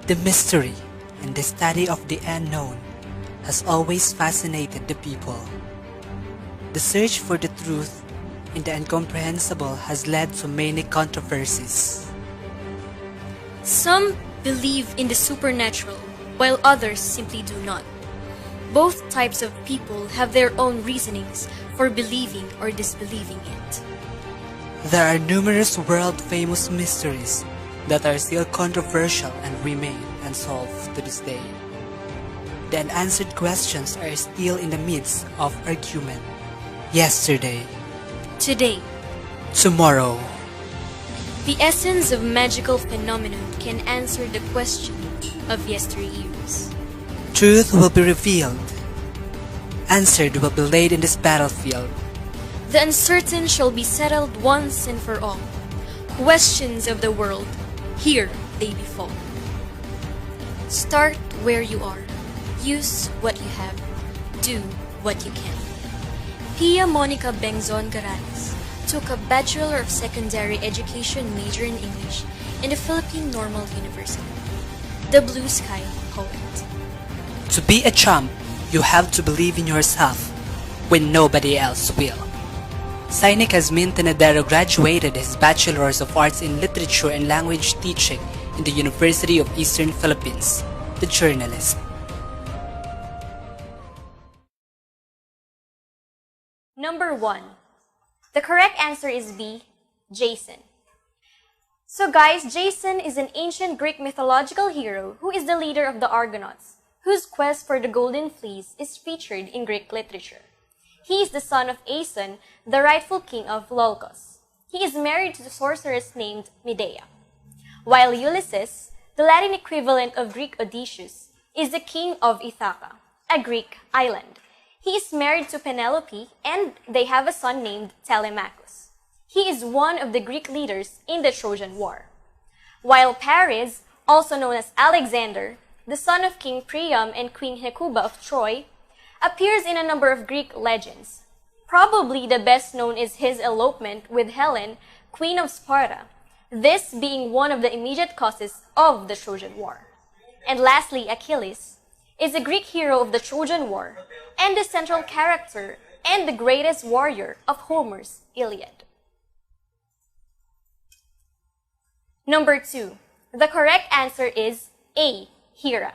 The mystery and the study of the unknown has always fascinated the people. The search for the truth in the incomprehensible has led to many controversies. Some believe in the supernatural, while others simply do not. Both types of people have their own reasonings for believing or disbelieving it. There are numerous world-famous mysteries that are still controversial and remain unsolved to this day. The unanswered questions are still in the midst of argument. Yesterday, Today, tomorrow. the essence of magical phenomenon can answer the question of yesteryears. Truth will be revealed. Answered will be laid in this battlefield. The uncertain shall be settled once and for all. Questions of the world, here they befall. Start where you are. Use what you have. Do what you can. Pia Monica Bengzon Garales took a Bachelor of Secondary Education major in English in the Philippine Normal University. The Blue Sky Poet. To be a champ, you have to believe in yourself when nobody else will. Sainik Hasmin Tenedero graduated his Bachelor's of Arts in Literature and Language Teaching in the University of Eastern Philippines. The journalist. Number 1. The correct answer is B, Jason. So guys, Jason is an ancient Greek mythological hero who is the leader of the Argonauts, whose quest for the Golden Fleece is featured in Greek literature. He is the son of Aeson, the rightful king of Lolkos. He is married to the sorceress named Medea. While Ulysses, the Latin equivalent of Greek Odysseus, is the king of Ithaca, a Greek island. He is married to Penelope and they have a son named Telemachus. He is one of the Greek leaders in the Trojan War. While Paris, also known as Alexander, the son of King Priam and Queen Hecuba of Troy, appears in a number of Greek legends. Probably the best known is his elopement with Helen, Queen of Sparta, this being one of the immediate causes of the Trojan War. And lastly, Achilles is a Greek hero of the Trojan War and the central character and the greatest warrior of Homer's Iliad. Number 2. The correct answer is A, Hera.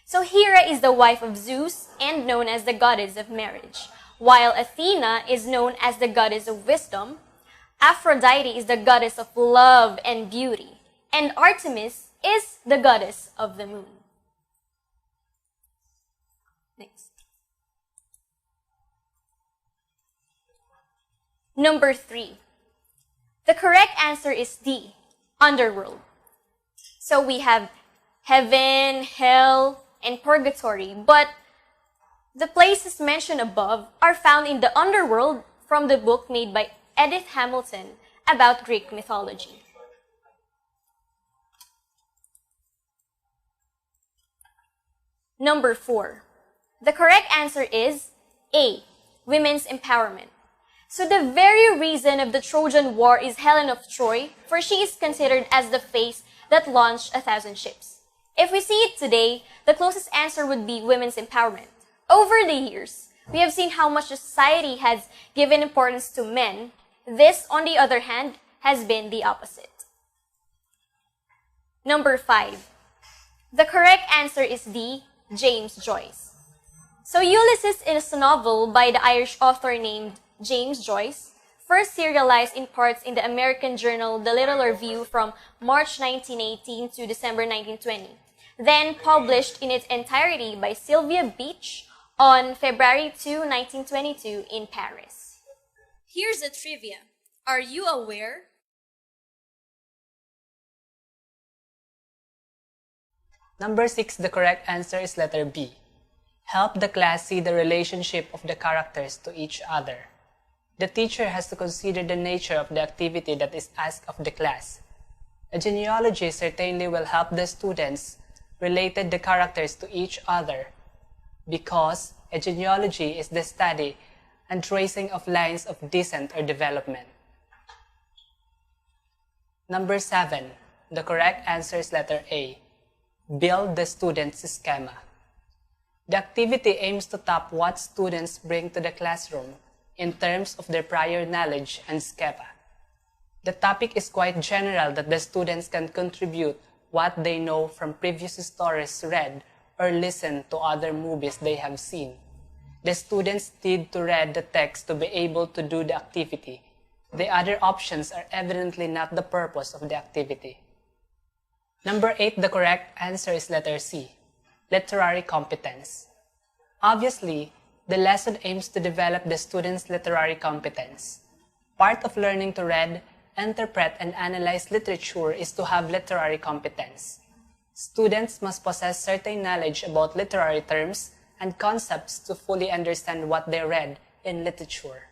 So Hera is the wife of Zeus and known as the goddess of marriage, while Athena is known as the goddess of wisdom, Aphrodite is the goddess of love and beauty, and Artemis is the goddess of the moon. Next. Number 3. The correct answer is D, underworld. So we have heaven, hell, and purgatory, but the places mentioned above are found in the underworld from the book made by Edith Hamilton about Greek mythology. Number 4. The correct answer is A, women's empowerment. So the very reason of the Trojan War is Helen of Troy, for she is considered as the face that launched 1,000 ships. If we see it today, the closest answer would be women's empowerment. Over the years, we have seen how much society has given importance to men. This, on the other hand, has been the opposite. Number 5. The correct answer is D, James Joyce. So Ulysses is a novel by the Irish author named James Joyce, first serialized in parts in the American journal The Little Review from March 1918 to December 1920, then published in its entirety by Sylvia Beach on February 2, 1922 in Paris. Here's a trivia. Are you aware? Number 6, the correct answer is letter B. Help the class see the relationship of the characters to each other. The teacher has to consider the nature of the activity that is asked of the class. A genealogy certainly will help the students relate the characters to each other, because a genealogy is the study and tracing of lines of descent or development. Number 7, the correct answer is letter A. Build the student's schema. The activity aims to tap what students bring to the classroom in terms of their prior knowledge and schema. The topic is quite general that the students can contribute what they know from previous stories read or listen to other movies they have seen. The students need to read the text to be able to do the activity. The other options are evidently not the purpose of the activity. Number 8, the correct answer is letter C, literary competence. Obviously, the lesson aims to develop the student's literary competence. Part of learning to read, interpret, and analyze literature is to have literary competence. Students must possess certain knowledge about literary terms and concepts to fully understand what they read in literature.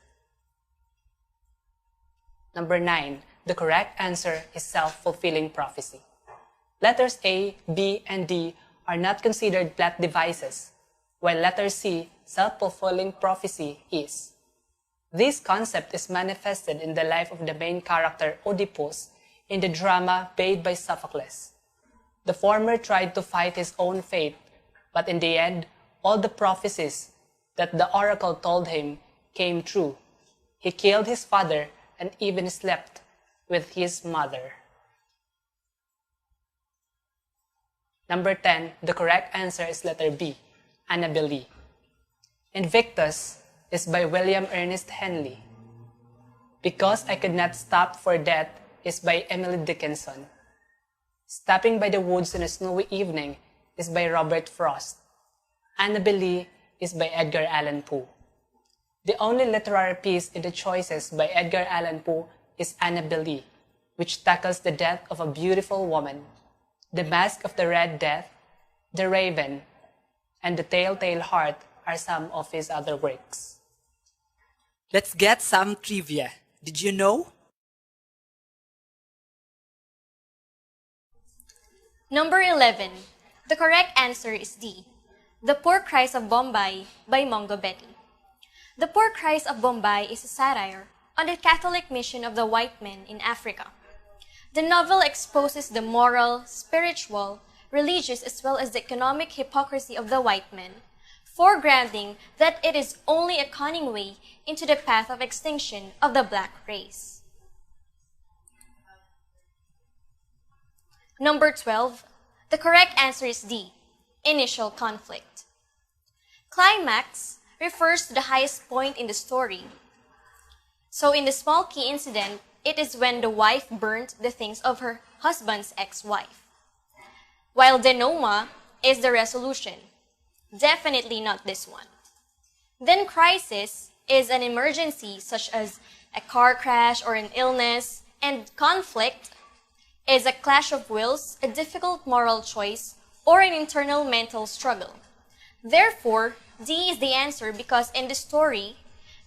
Number 9, the correct answer is self-fulfilling prophecy. Letters A, B, and D are not considered plot devices, while letter C, self-fulfilling prophecy, is. This concept is manifested in the life of the main character Oedipus in the drama Paid by Sophocles. The former tried to fight his own fate, but in the end, all the prophecies that the oracle told him came true. He killed his father and even slept with his mother. Number 10, the correct answer is letter B, Annabel Lee. Invictus is by William Ernest Henley. Because I Could Not Stop for Death is by Emily Dickinson. Stopping by the Woods on a Snowy Evening is by Robert Frost. Annabel Lee is by Edgar Allan Poe. The only literary piece in the choices by Edgar Allan Poe is Annabel Lee, which tackles the death of a beautiful woman. The Mask of the Red Death, The Raven, and The Telltale Heart are some of his other works. Let's get some trivia. Did you know? Number 11. The correct answer is D, The Poor Christ of Bombay by Mongo Betty. The Poor Christ of Bombay is a satire on the Catholic mission of the white men in Africa. The novel exposes the moral, spiritual, religious, as well as the economic hypocrisy of the white men, foregrounding that it is only a cunning way into the path of extinction of the black race. Number 12. The correct answer is D, Initial conflict. Climax refers to the highest point in the story. So in the small key incident, it is when the wife burnt the things of her husband's ex-wife. While denouement is the resolution. Definitely not this one. Then crisis is an emergency such as a car crash or an illness, and conflict is a clash of wills, a difficult moral choice, or an internal mental struggle. Therefore, D is the answer because in the story,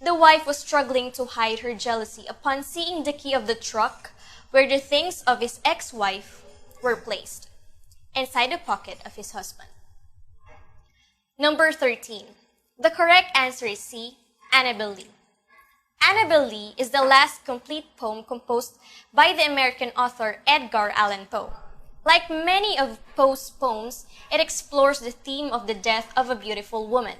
the wife was struggling to hide her jealousy upon seeing the key of the truck where the things of his ex-wife were placed, inside the pocket of his husband. Number 13. The correct answer is C, Annabel Lee. Annabel Lee is the last complete poem composed by the American author Edgar Allan Poe. Like many of Poe's poems, it explores the theme of the death of a beautiful woman.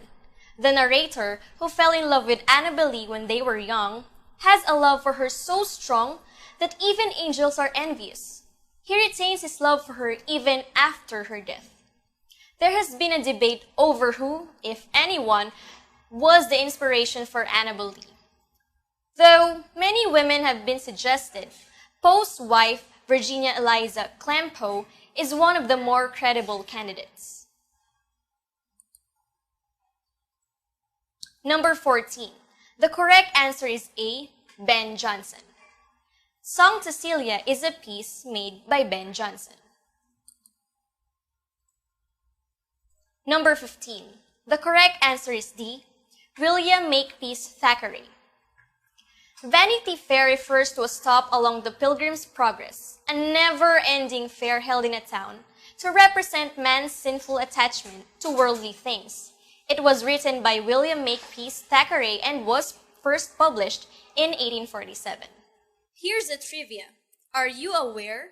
The narrator, who fell in love with Annabel Lee when they were young, has a love for her so strong that even angels are envious. He retains his love for her even after her death. There has been a debate over who, if anyone, was the inspiration for Annabel Lee. Though many women have been suggested, Poe's wife, Virginia Eliza Clem Poe, is one of the more credible candidates. Number 14. The correct answer is A, Ben Jonson. Song to Celia is a piece made by Ben Jonson. Number 15. The correct answer is D, William Makepeace Thackeray. Vanity Fair refers to a stop along the Pilgrim's Progress, a never-ending fair held in a town to represent man's sinful attachment to worldly things. It was written by William Makepeace Thackeray and was first published in 1847. Here's a trivia. Are you aware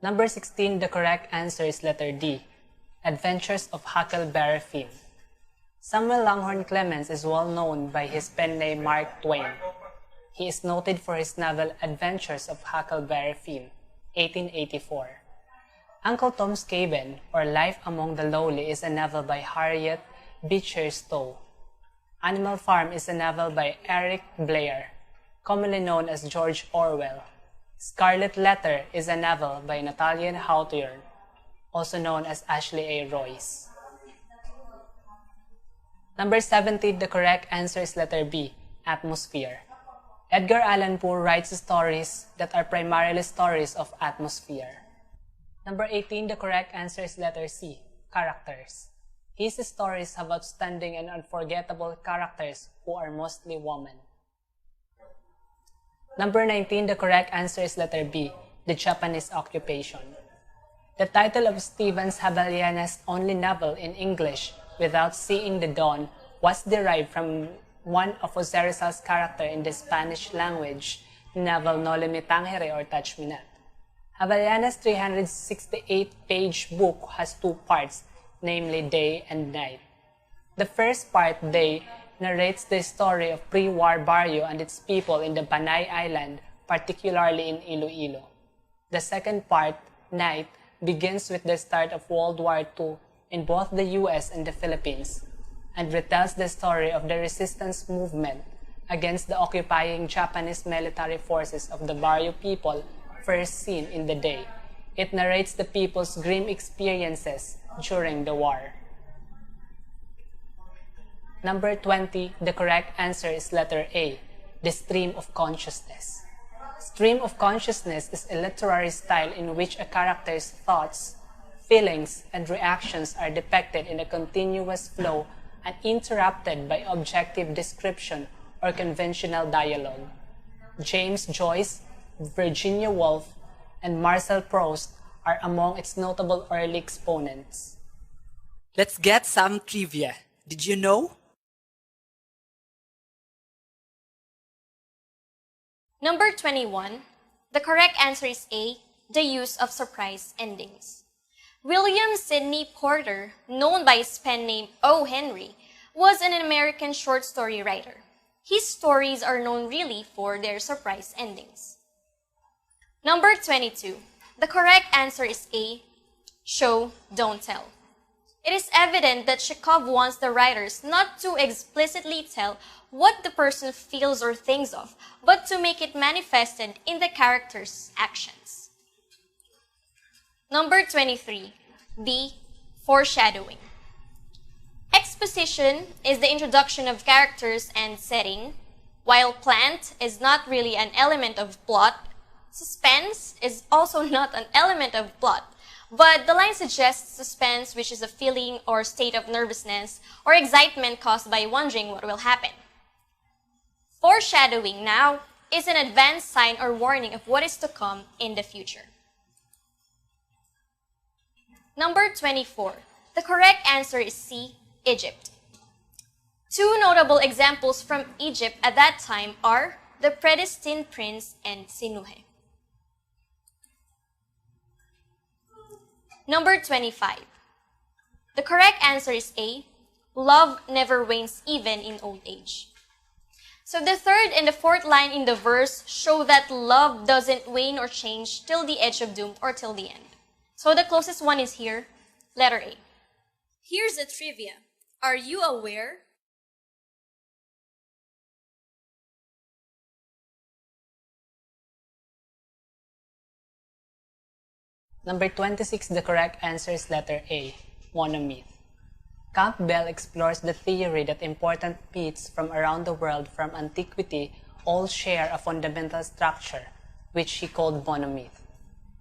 Number 16, the correct answer is letter D, Adventures of Huckleberry Finn. Samuel Langhorne Clemens is well known by his pen name Mark Twain. He is noted for his novel Adventures of Huckleberry Finn, 1884. Uncle Tom's Cabin, or Life Among the Lowly, is a novel by Harriet Beecher Stowe. Animal Farm is a novel by Eric Blair, commonly known as George Orwell. Scarlet Letter is a novel by Nathaniel Hawthorne, also known as Ashley A. Royce. Number 17, the correct answer is letter B, Atmosphere. Edgar Allan Poe writes stories that are primarily stories of atmosphere. Number 18, the correct answer is letter C, Characters. His stories have outstanding and unforgettable characters who are mostly women. Number 19, the correct answer is letter B, The Japanese Occupation. The title of Stevens Haveliane's only novel in English, Without Seeing the Dawn, was derived from one of Jose Rizal's character in the Spanish language novel No Le Me Tangere or Touch Me Not. Haveliane's 368-page book has two parts, namely Day and Night. The first part, Day, narrates the story of pre-war Barrio and its people in the Panay Island, particularly in Iloilo. The second part, Night, begins with the start of World War II in both the US and the Philippines, and retells the story of the resistance movement against the occupying Japanese military forces of the Barrio people first seen in the Day. It narrates the people's grim experiences during the war. Number 20, the correct answer is letter A, The Stream of Consciousness. Stream of consciousness is a literary style in which a character's thoughts, feelings, and reactions are depicted in a continuous flow uninterrupted by objective description or conventional dialogue. James Joyce, Virginia Woolf, and Marcel Proust are among its notable early exponents. Let's get some trivia. Did you know? Number 21, the correct answer is A, The Use of Surprise Endings. William Sidney Porter, known by his pen name O. Henry, was an American short story writer. His stories are known really for their surprise endings. Number 22, the correct answer is A, Show, Don't Tell. It is evident that Chekhov wants the writers not to explicitly tell what the person feels or thinks of, but to make it manifested in the character's actions. Number 23, B, Foreshadowing. Exposition is the introduction of characters and setting, while plant is not really an element of plot. Suspense is also not an element of plot, but the line suggests suspense, which is a feeling or state of nervousness or excitement caused by wondering what will happen. Foreshadowing now is an advanced sign or warning of what is to come in the future. Number 24. The correct answer is C, Egypt. Two notable examples from Egypt at that time are the Predestined Prince and Sinuhe. Number 25. The correct answer is A, Love never wanes even in old age. So the third and the fourth line in the verse show that love doesn't wane or change till the edge of doom or till the end. So the closest one is here, letter A. Here's a trivia. Are you aware? Number 26, the correct answer is letter A, monomyth. Campbell explores the theory that important myths from around the world from antiquity all share a fundamental structure, which he called monomyth.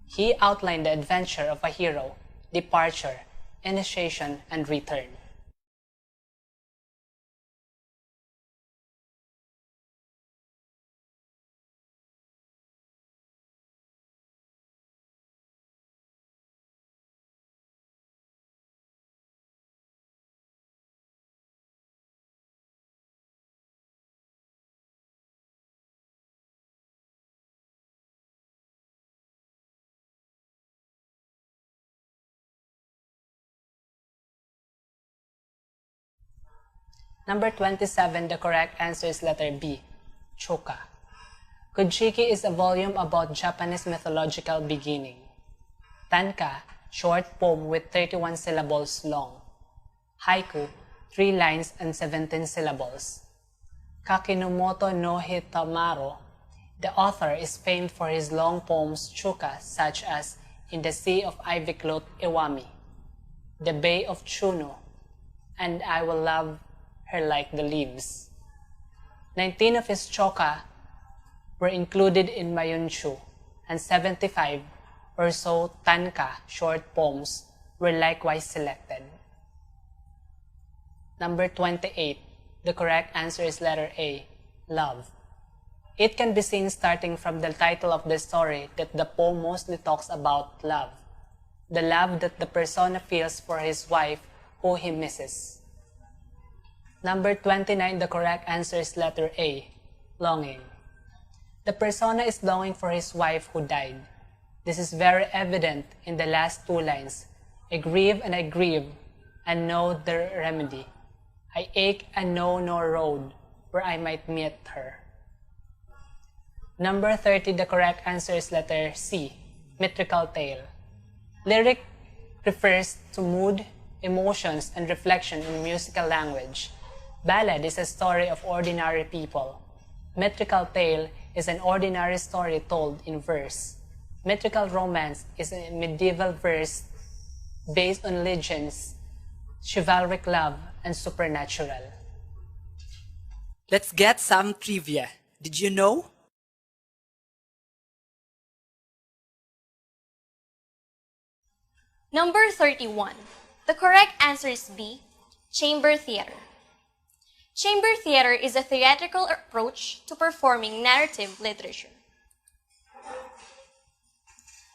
He outlined the adventure of a hero, departure, initiation, and return. Number 27, the correct answer is letter B, Choka. Kujiki is a volume about Japanese mythological beginning. Tanka, short poem with 31 syllables long. Haiku, 3 lines and 17 syllables. Kakinomoto no Hitamaro, the author is famed for his long poems Chuka, such as In the Sea of Ivy Cloth Iwami, The Bay of Chuno, and I Will Love Her Like the Leaves. 19 of his choka were included in Mayunshu, and 75 or so tanka short poems were likewise selected. Number 28. The correct answer is letter A, Love. It can be seen starting from the title of the story that the poem mostly talks about love. The love that the persona feels for his wife who he misses. Number 29, the correct answer is letter A, Longing. The persona is longing for his wife who died. This is very evident in the last 2 lines. I grieve, and know the remedy. I ache and know no road where I might meet her. Number 30, the correct answer is letter C, Metrical Tale. Lyric refers to mood, emotions, and reflection in musical language. Ballad is a story of ordinary people. Metrical tale is an ordinary story told in verse. Metrical romance is a medieval verse based on legends, chivalric love, and supernatural. Let's get some trivia. Did you know? Number 31. The correct answer is B, Chamber Theater. Chamber theater is a theatrical approach to performing narrative literature.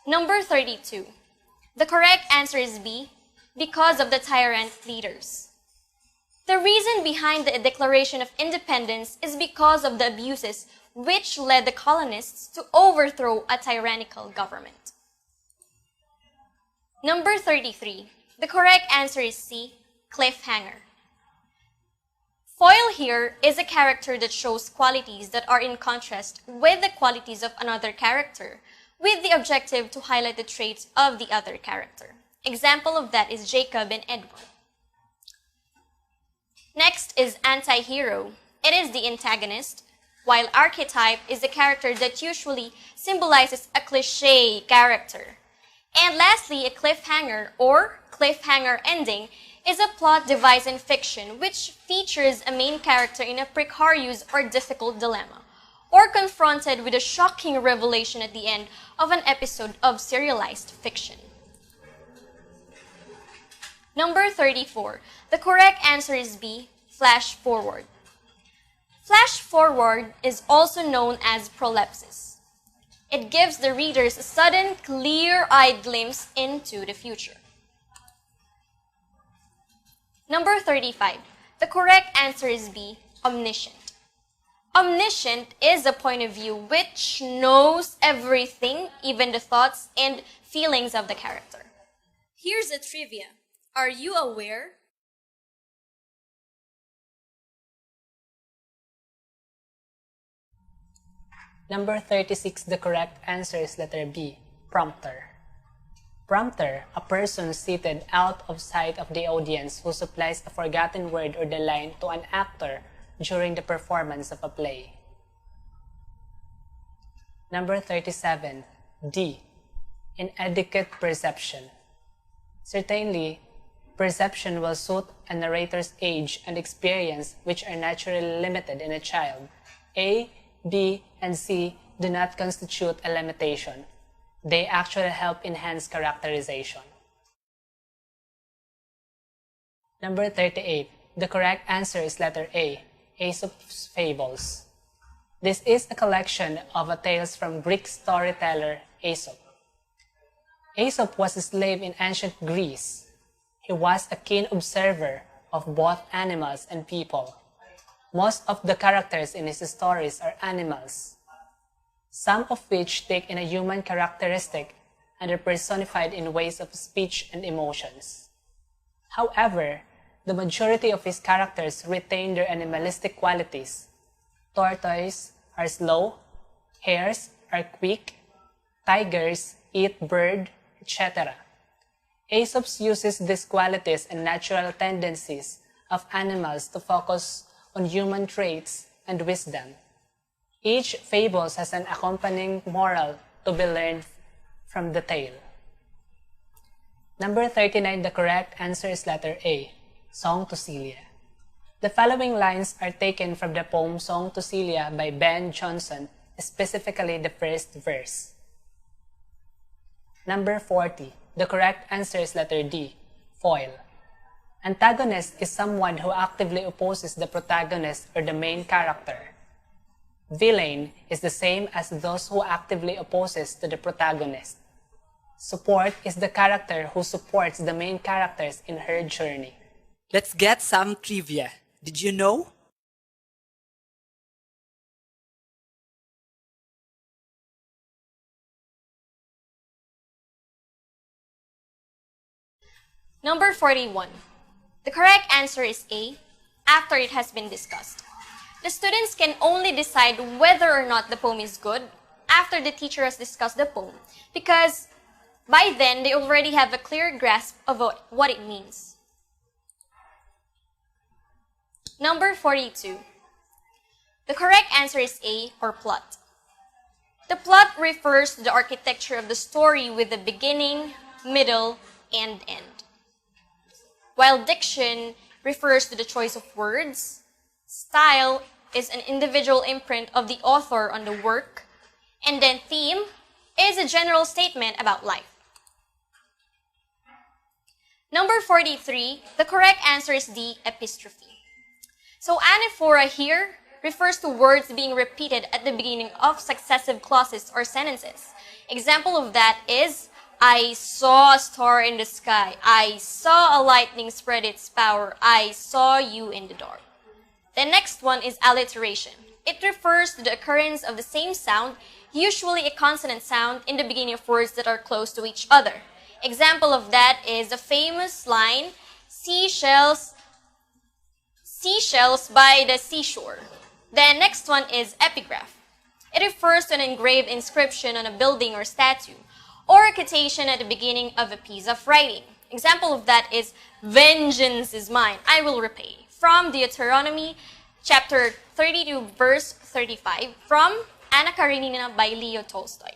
Number 32. The correct answer is B, because of the tyrant leaders. The reason behind the Declaration of Independence is because of the abuses which led the colonists to overthrow a tyrannical government. Number 33. The correct answer is C, Cliffhanger. Foil here is a character that shows qualities that are in contrast with the qualities of another character, with the objective to highlight the traits of the other character. Example of that is Jacob and Edward. Next is anti-hero. It is the antagonist, while archetype is the character that usually symbolizes a cliché character. And lastly, a cliffhanger or cliffhanger ending is a plot device in fiction which features a main character in a precarious or difficult dilemma, or confronted with a shocking revelation at the end of an episode of serialized fiction. Number 34. The correct answer is B, Flash Forward. Flash forward is also known as prolepsis. It gives the readers a sudden, clear-eyed glimpse into the future. Number 35. The correct answer is B, Omniscient. Omniscient is a point of view which knows everything, even the thoughts and feelings of the character. Here's a trivia. Are you aware? Number 36, the correct answer is letter B, Prompter. Prompter, a person seated out of sight of the audience who supplies a forgotten word or the line to an actor during the performance of a play. Number 37, D, Inadequate Perception. Certainly, perception will suit a narrator's age and experience, which are naturally limited in a child. A, B, and C do not constitute a limitation. They actually help enhance characterization. Number 38. The correct answer is letter A, Aesop's Fables. This is a collection of tales from Greek storyteller Aesop. Aesop was a slave in ancient Greece. He was a keen observer of both animals and people. Most of the characters in his stories are animals, some of which take in a human characteristic and are personified in ways of speech and emotions. However, the majority of his characters retain their animalistic qualities. Tortoises are slow, hares are quick, tigers eat bird, etc. Aesop uses these qualities and natural tendencies of animals to focus on human traits and wisdom. Each fable has an accompanying moral to be learned from the tale. Number 39, the correct answer is letter A, Song to Celia. The following lines are taken from the poem Song to Celia by Ben Jonson, specifically the first verse. Number 40, the correct answer is letter D, Foil. Antagonist is someone who actively opposes the protagonist or the main character. Villain is the same as those who actively opposes to the protagonist. Support is the character who supports the main characters in her journey. Let's get some trivia. Did you know? Number 41. The correct answer is A, after it has been discussed. The students can only decide whether or not the poem is good after the teacher has discussed the poem, because by then they already have a clear grasp of what it means. Number 42. The correct answer is A, or plot. The plot refers to the architecture of the story with the beginning, middle, and end. While diction refers to the choice of words, style is an individual imprint of the author on the work, and then theme is a general statement about life. Number 43, the correct answer is D, epistrophe. So anaphora here refers to words being repeated at the beginning of successive clauses or sentences. Example of that is, I saw a star in the sky. I saw a lightning spread its power. I saw you in the dark. The next one is alliteration. It refers to the occurrence of the same sound, usually a consonant sound, in the beginning of words that are close to each other. Example of that is the famous line, seashells by the seashore. The next one is epigraph. It refers to an engraved inscription on a building or statue, or a quotation at the beginning of a piece of writing. Example of that is, vengeance is mine, I will repay, from Deuteronomy chapter 32, verse 35, from Anna Karenina by Leo Tolstoy.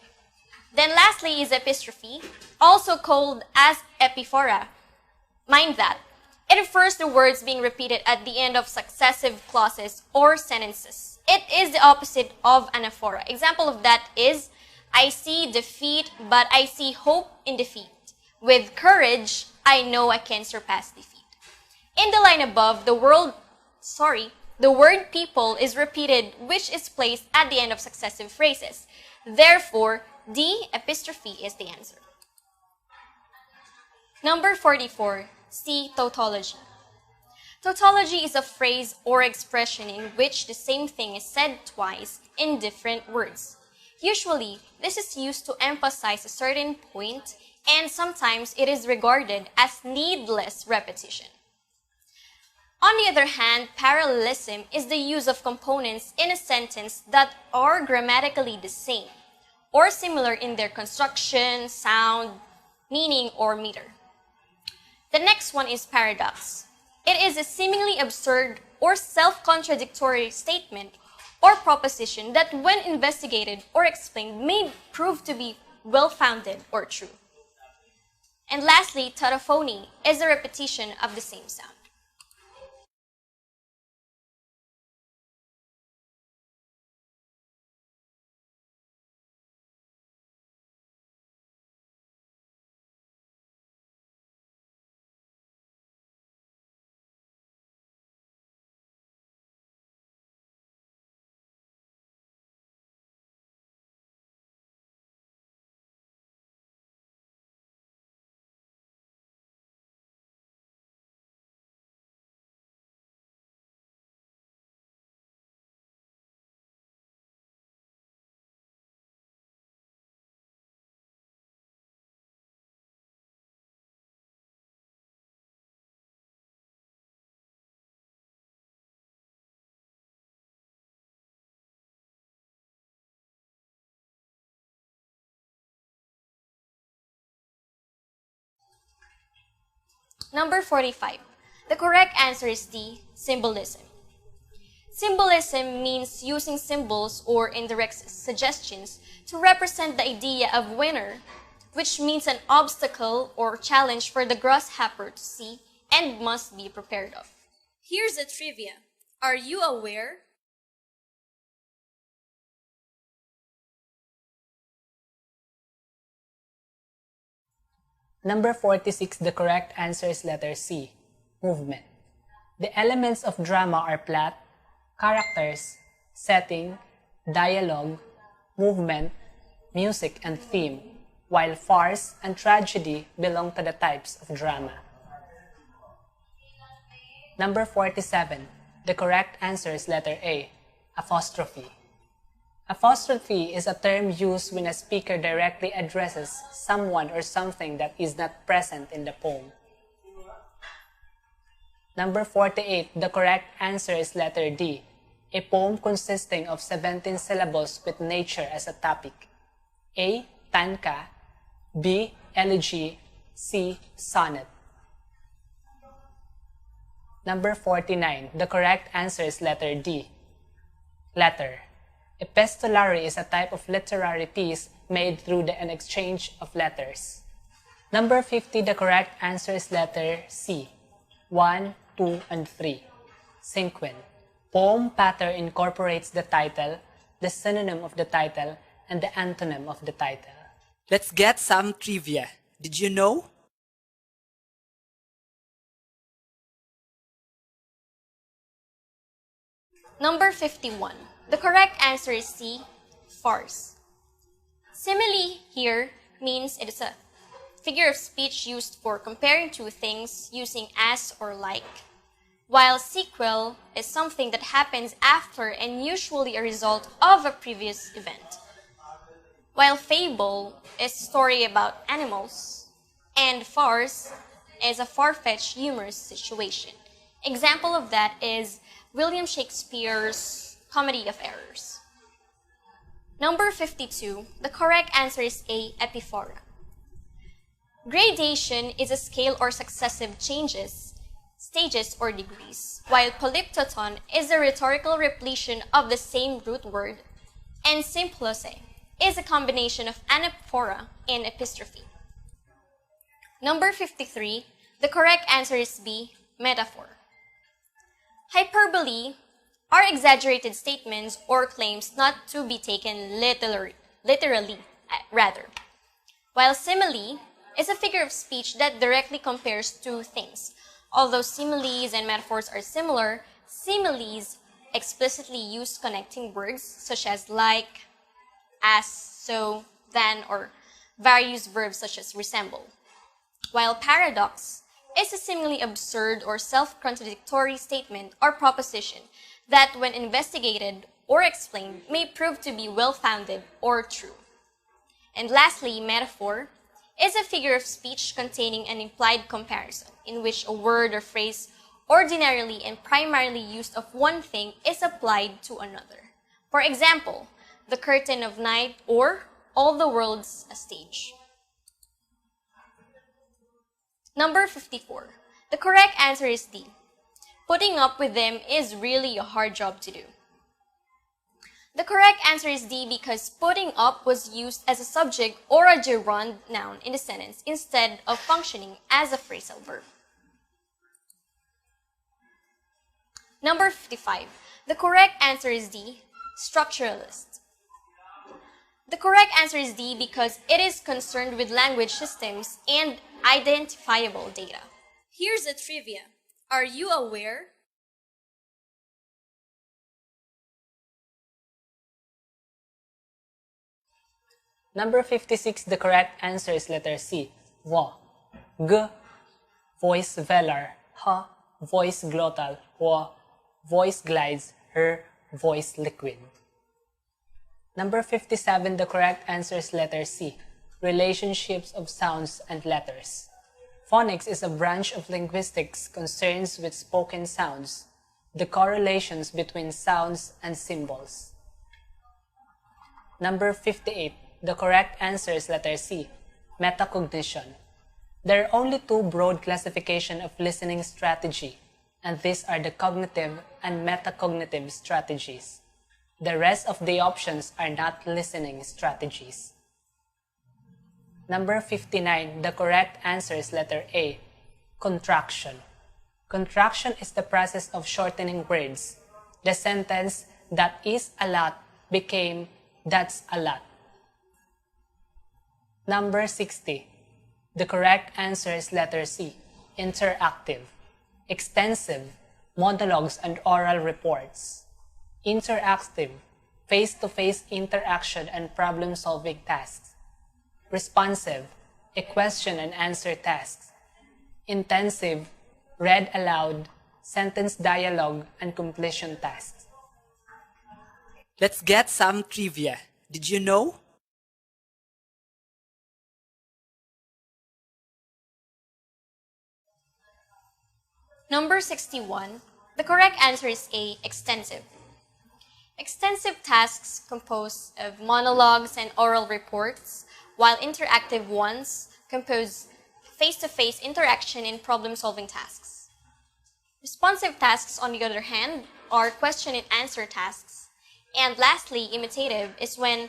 Then lastly is epistrophe, also called as epiphora. Mind that, it refers to words being repeated at the end of successive clauses or sentences. It is the opposite of anaphora. Example of that is, I see defeat, but I see hope in defeat. With courage, I know I can surpass defeat. In the line above, the word people is repeated, which is placed at the end of successive phrases. Therefore, D, epistrophe is the answer. Number 44, C, tautology. Tautology is a phrase or expression in which the same thing is said twice in different words. Usually, this is used to emphasize a certain point, and sometimes it is regarded as needless repetition. On the other hand, parallelism is the use of components in a sentence that are grammatically the same, or similar in their construction, sound, meaning, or meter. The next one is paradox. It is a seemingly absurd or self-contradictory statement or proposition that when investigated or explained may prove to be well-founded or true. And lastly, tautophony is a repetition of the same sound. Number 45. The correct answer is D, symbolism. Symbolism means using symbols or indirect suggestions to represent the idea of winner, which means an obstacle or challenge for the grasshopper to see and must be prepared of. Here's a trivia. Are you aware? Number 46, the correct answer is letter C, movement. The elements of drama are plot, characters, setting, dialogue, movement, music, and theme, while farce and tragedy belong to the types of drama. Number 47, the correct answer is letter A, apostrophe. Apostrophe is a term used when a speaker directly addresses someone or something that is not present in the poem. Number 48, the correct answer is letter D, a poem consisting of 17 syllables with nature as a topic. A. Tanka, B. Elegy, C. Sonnet. Number 49, the correct answer is letter D, letter. Epistolary is a type of literary piece made through an exchange of letters. Number 50, the correct answer is letter C, 1, 2, and 3. Sequence. Poem pattern incorporates the title, the synonym of the title, and the antonym of the title. Let's get some trivia. Did you know? Number 51. The correct answer is C, farce. Simile here means it is a figure of speech used for comparing two things using as or like, while sequel is something that happens after and usually a result of a previous event, while fable is a story about animals, and farce is a far-fetched humorous situation. Example of that is William Shakespeare's Comedy of Errors. Number 52, the correct answer is A, epiphora. Gradation is a scale or successive changes, stages or degrees, while polyptoton is a rhetorical repletion of the same root word, and symplose is a combination of anaphora and epistrophe. Number 53, the correct answer is B, metaphor. Hyperbole are exaggerated statements or claims not to be taken literally, while simile is a figure of speech that directly compares two things. Although similes and metaphors are similar, similes explicitly use connecting words such as like, as, so, than, or various verbs such as resemble. While paradox is a seemingly absurd or self-contradictory statement or proposition that when investigated or explained may prove to be well-founded or true. And lastly, metaphor is a figure of speech containing an implied comparison in which a word or phrase ordinarily and primarily used of one thing is applied to another. For example, the curtain of night or all the world's a stage. Number 54. The correct answer is D. Putting up with them is really a hard job to do. The correct answer is D because putting up was used as a subject or a gerund noun in the sentence instead of functioning as a phrasal verb. Number 55. The correct answer is D, structuralist. The correct answer is D because it is concerned with language systems and identifiable data. Here's a trivia. Are you aware? Number 56, the correct answer is letter C, wa. G, voice velar. Ha, voice glottal. Wa, voice glides. Her, voice liquid. Number 57, the correct answer is letter C, relationships of sounds and letters. Phonics is a branch of linguistics concerned with spoken sounds, the correlations between sounds and symbols. Number 58, the correct answer is letter C, metacognition. There are only two broad classifications of listening strategy, and these are the cognitive and metacognitive strategies. The rest of the options are not listening strategies. Number 59, the correct answer is letter A, contraction. Contraction is the process of shortening words. The sentence, "that is a lot," became "that's a lot." Number 60, the correct answer is letter C, interactive. Extensive, monologues and oral reports. Interactive, face-to-face interaction and problem-solving tasks. Responsive, a question and answer tasks. Intensive, read aloud, sentence dialogue, and completion tasks. Let's get some trivia. Did you know? Number 61, the correct answer is A, extensive. Extensive tasks compose of monologues and oral reports, while interactive ones compose face-to-face interaction in problem-solving tasks. Responsive tasks, on the other hand, are question and answer tasks. And lastly, imitative is when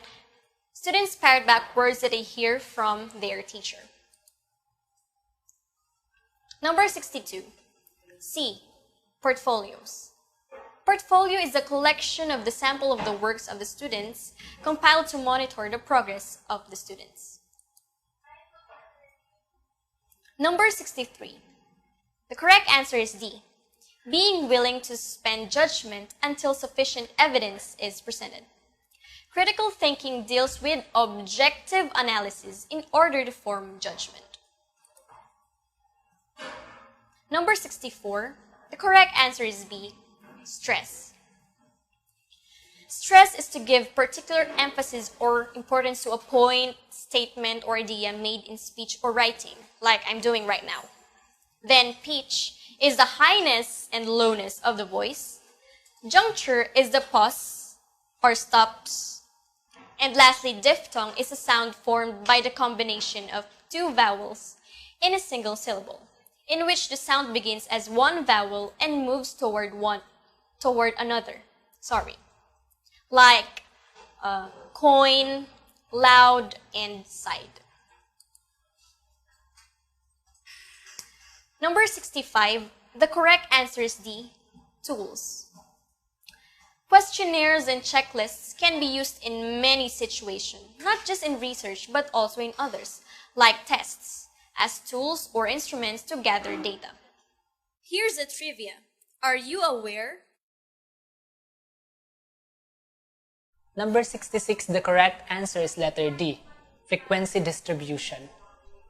students parrot back words that they hear from their teacher. Number 62, C, portfolios. Portfolio is a collection of the sample of the works of the students compiled to monitor the progress of the students. Number 63. The correct answer is D, being willing to suspend judgment until sufficient evidence is presented. Critical thinking deals with objective analysis in order to form judgment. Number 64. The correct answer is B, stress. Stress is to give particular emphasis or importance to a point, statement, or idea made in speech or writing, like I'm doing right now. Then pitch is the highness and lowness of the voice. Juncture is the pause or stops. And lastly, diphthong is a sound formed by the combination of two vowels in a single syllable, in which the sound begins as one vowel and moves toward another. Like coin, loud, and side. Number 65, the correct answer is D, tools. Questionnaires and checklists can be used in many situations, not just in research, but also in others, like tests, as tools or instruments to gather data. Here's a trivia. Are you aware? Number 66, the correct answer is letter D, frequency distribution.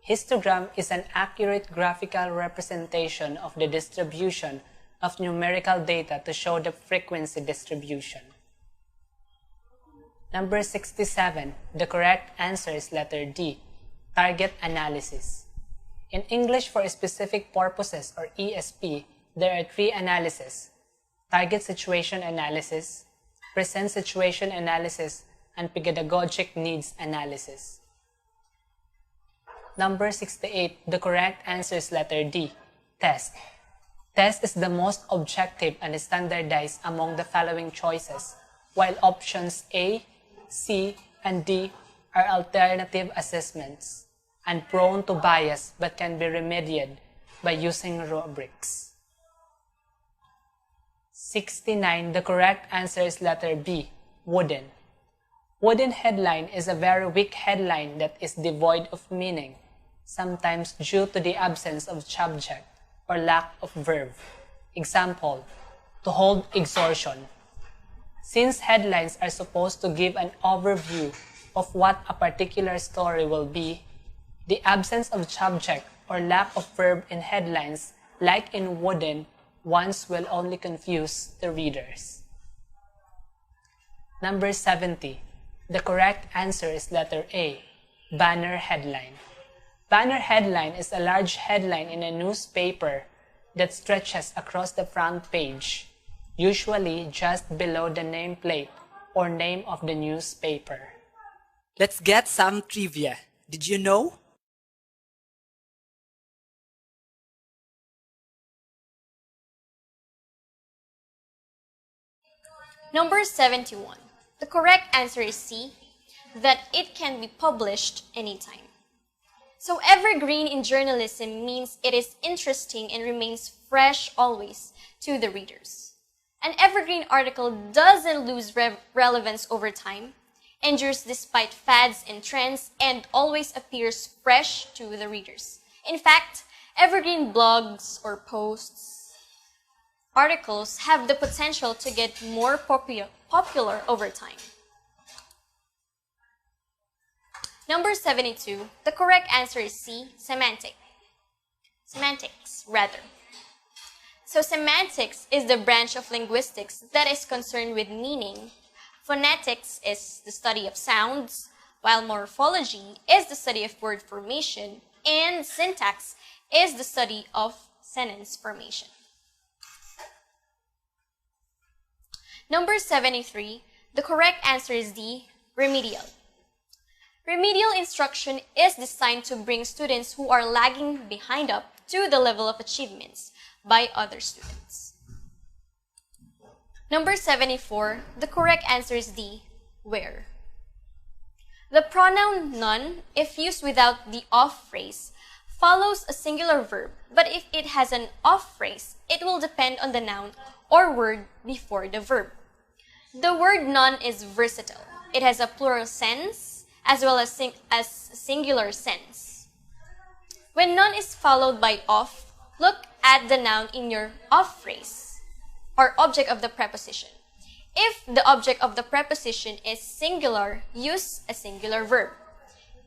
Histogram is an accurate graphical representation of the distribution of numerical data to show the frequency distribution. Number 67, the correct answer is letter D, target analysis. In English for specific purposes, or ESP, there are three analyses: target situation analysis, present situation analysis, and pedagogic needs analysis. Number 68, the correct answer is letter D, test. Test is the most objective and standardized among the following choices, while options A, C, and D are alternative assessments and prone to bias but can be remedied by using rubrics. 69, the correct answer is letter B, wooden. Wooden headline is a very weak headline that is devoid of meaning, sometimes due to the absence of subject or lack of verb. Example, to hold exhaustion. Since headlines are supposed to give an overview of what a particular story will be, the absence of subject or lack of verb in headlines, like in wooden ones, will only confuse the readers. Number 70. The correct answer is letter A, banner headline. Banner headline is a large headline in a newspaper that stretches across the front page, usually just below the nameplate or name of the newspaper. Let's get some trivia. Did you know? Number 71. The correct answer is C, that it can be published anytime. So evergreen in journalism means it is interesting and remains fresh always to the readers. An evergreen article doesn't lose relevance over time, endures despite fads and trends, and always appears fresh to the readers. In fact, evergreen blogs or posts, articles have the potential to get more popular over time. Number 72, the correct answer is C, semantics. So semantics is the branch of linguistics that is concerned with meaning. Phonetics is the study of sounds, while morphology is the study of word formation, and syntax is the study of sentence formation. Number 73, the correct answer is D, remedial. Remedial instruction is designed to bring students who are lagging behind up to the level of achievements by other students. Number 74, the correct answer is D, where. The pronoun none, if used without the off phrase, follows a singular verb, but if it has an off phrase, it will depend on the noun or word before the verb. The word none is versatile. It has a plural sense as well as singular sense. When none is followed by off, look at the noun in your off phrase or object of the preposition. If the object of the preposition is singular, use a singular verb.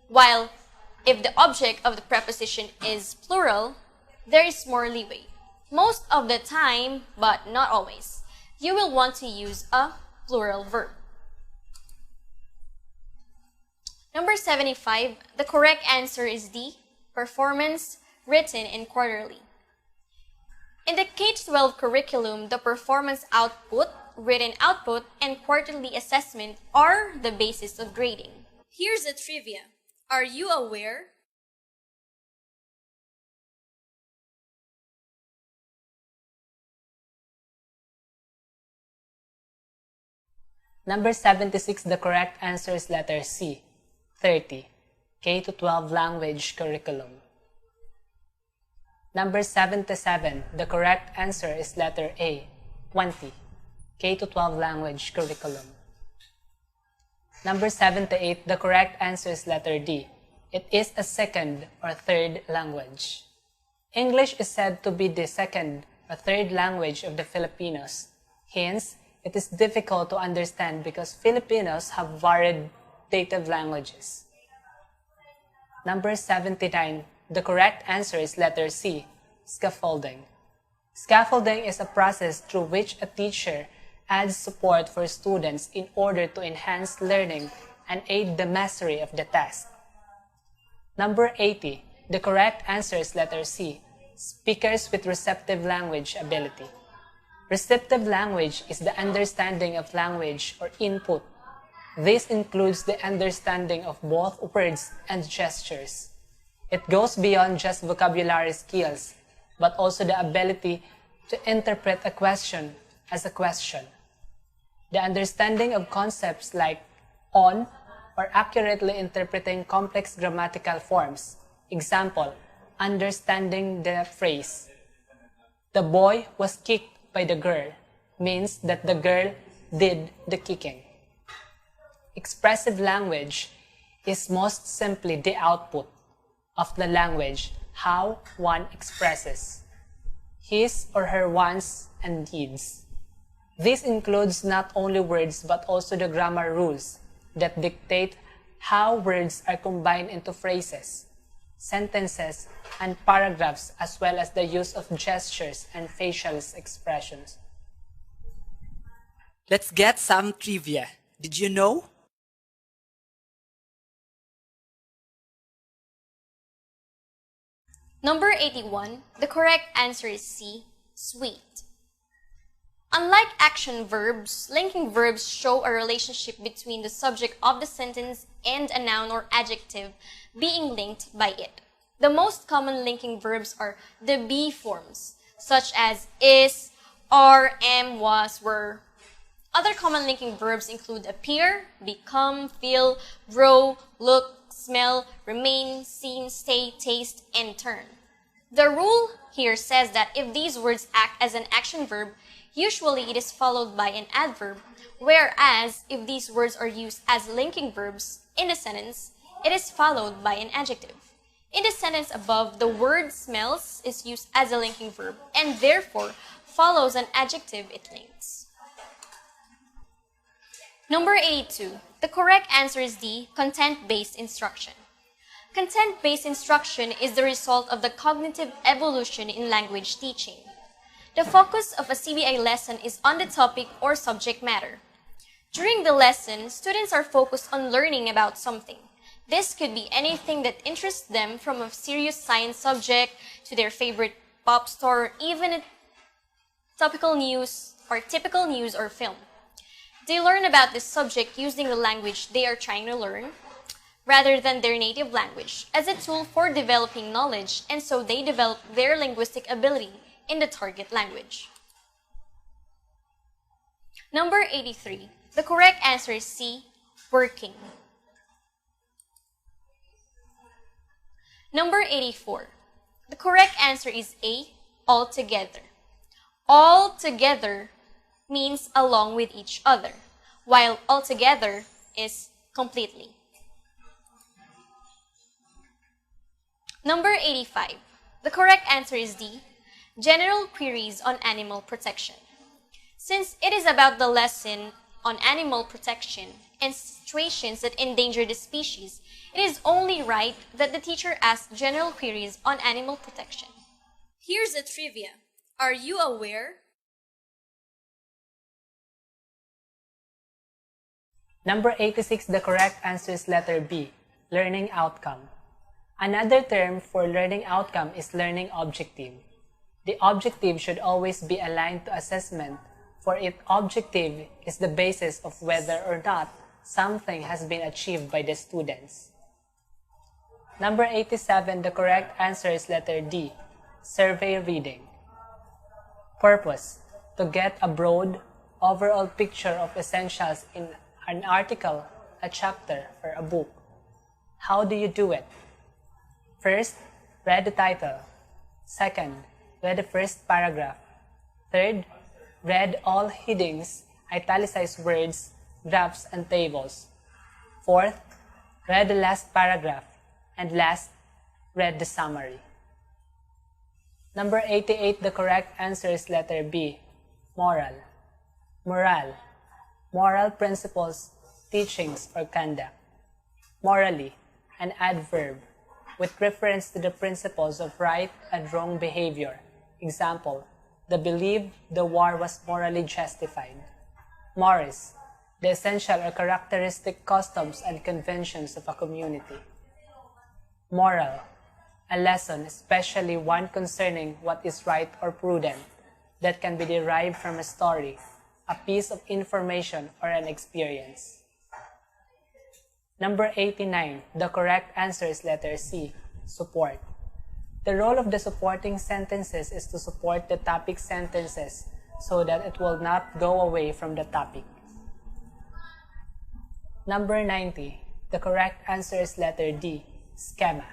While if the object of the preposition is plural, there is more leeway. Most of the time, but not always, you will want to use a plural verb. Number 75, the correct answer is D, performance, written, and quarterly. In the K-12 curriculum, the performance output, written output, and quarterly assessment are the basis of grading. Here's a trivia. Are you aware? Number 76, the correct answer is letter C, 30, K-12 language curriculum. Number 77, the correct answer is letter A, 20, K-12 language curriculum. Number 78, the correct answer is letter D. It is a second or third language. English is said to be the second or third language of the Filipinos. Hence, it is difficult to understand because Filipinos have varied dative languages. Number 79, the correct answer is letter C, scaffolding. Scaffolding is a process through which a teacher adds support for students in order to enhance learning and aid the mastery of the task. Number 80, the correct answer is letter C, speakers with receptive language ability. Receptive language is the understanding of language or input. This includes the understanding of both words and gestures. It goes beyond just vocabulary skills, but also the ability to interpret a question as a question. The understanding of concepts like on or accurately interpreting complex grammatical forms. Example, understanding the phrase, "The boy was kicked by the girl," means that the girl did the kicking. Expressive language is most simply the output of the language, how one expresses his or her wants and needs. This includes not only words but also the grammar rules that dictate how words are combined into phrases, sentences, and paragraphs, as well as the use of gestures and facial expressions. Let's get some trivia. Did you know? Number 81, the correct answer is C, sweet. Unlike action verbs, linking verbs show a relationship between the subject of the sentence and a noun or adjective being linked by it. The most common linking verbs are the be forms, such as is, are, am, was, were. Other common linking verbs include appear, become, feel, grow, look, smell, remain, seen, stay, taste, and turn. The rule here says that if these words act as an action verb, usually it is followed by an adverb, whereas if these words are used as linking verbs in a sentence, it is followed by an adjective. In the sentence above, the word smells is used as a linking verb and therefore follows an adjective it links. Number 82. The correct answer is D, content-based instruction. Content-based instruction is the result of the cognitive evolution in language teaching. The focus of a CBI lesson is on the topic or subject matter. During the lesson, students are focused on learning about something. This could be anything that interests them, from a serious science subject to their favorite pop star, or even a topical news or typical news or film. They learn about this subject using the language they are trying to learn, rather than their native language, as a tool for developing knowledge, and so they develop their linguistic ability in the target language. Number 83. The correct answer is C, working. Number 84. The correct answer is A, altogether. Altogether means along with each other, while altogether is completely. Number 85. The correct answer is D, general queries on animal protection. Since it is about the lesson on animal protection and situations that endanger the species, it is only right that the teacher asks general queries on animal protection. Here's a trivia. Are you aware? Number 86, the correct answer is letter B, learning outcome. Another term for learning outcome is learning objective. The objective should always be aligned to assessment, for its objective is the basis of whether or not something has been achieved by the students. Number 87, the correct answer is letter D, survey reading. Purpose: to get a broad, overall picture of essentials in an article, a chapter, or a book. How do you do it? First, read the title. Second, read the first paragraph. Third, read all headings, italicized words, graphs, and tables. Fourth, read the last paragraph. And last, read the summary. Number 88, the correct answer is letter B, moral. Morale: moral principles, teachings, or conduct. Morally, an adverb with reference to the principles of right and wrong behavior. Example, the belief the war was morally justified. Mores: the essential or characteristic customs and conventions of a community. Moral: a lesson, especially one concerning what is right or prudent, that can be derived from a story, a piece of information, or an experience. Number 89, the correct answer is letter C, support. The role of the supporting sentences is to support the topic sentences so that it will not go away from the topic. Number 90, the correct answer is letter D, schema.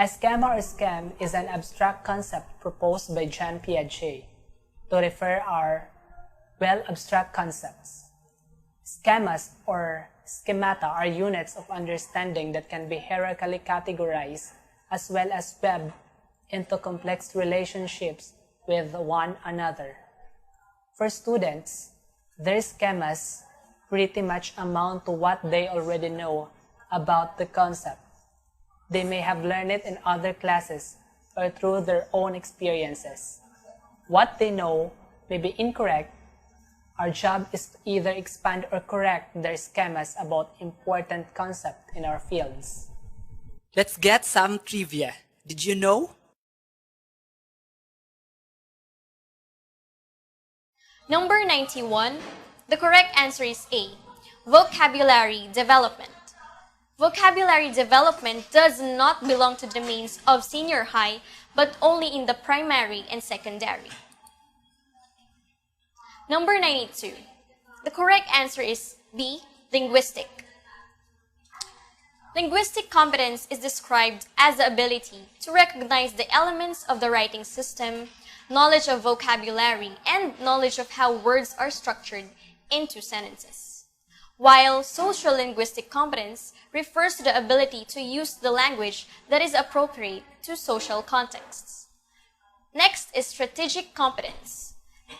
A schema or scam is an abstract concept proposed by Jean Piaget to refer our abstract concepts. Schemas or schemata are units of understanding that can be hierarchically categorized as well as webbed into complex relationships with one another. For students, their schemas pretty much amount to what they already know about the concept. They may have learned it in other classes or through their own experiences. What they know may be incorrect. Our job is to either expand or correct their schemas about important concepts in our fields. Let's get some trivia. Did you know? Number 91, the correct answer is A, vocabulary development. Vocabulary development does not belong to domains of senior high, but only in the primary and secondary. Number 92. The correct answer is B, linguistic. Linguistic competence is described as the ability to recognize the elements of the writing system, knowledge of vocabulary, and knowledge of how words are structured into sentences. While social linguistic competence refers to the ability to use the language that is appropriate to social contexts. Next is strategic competence.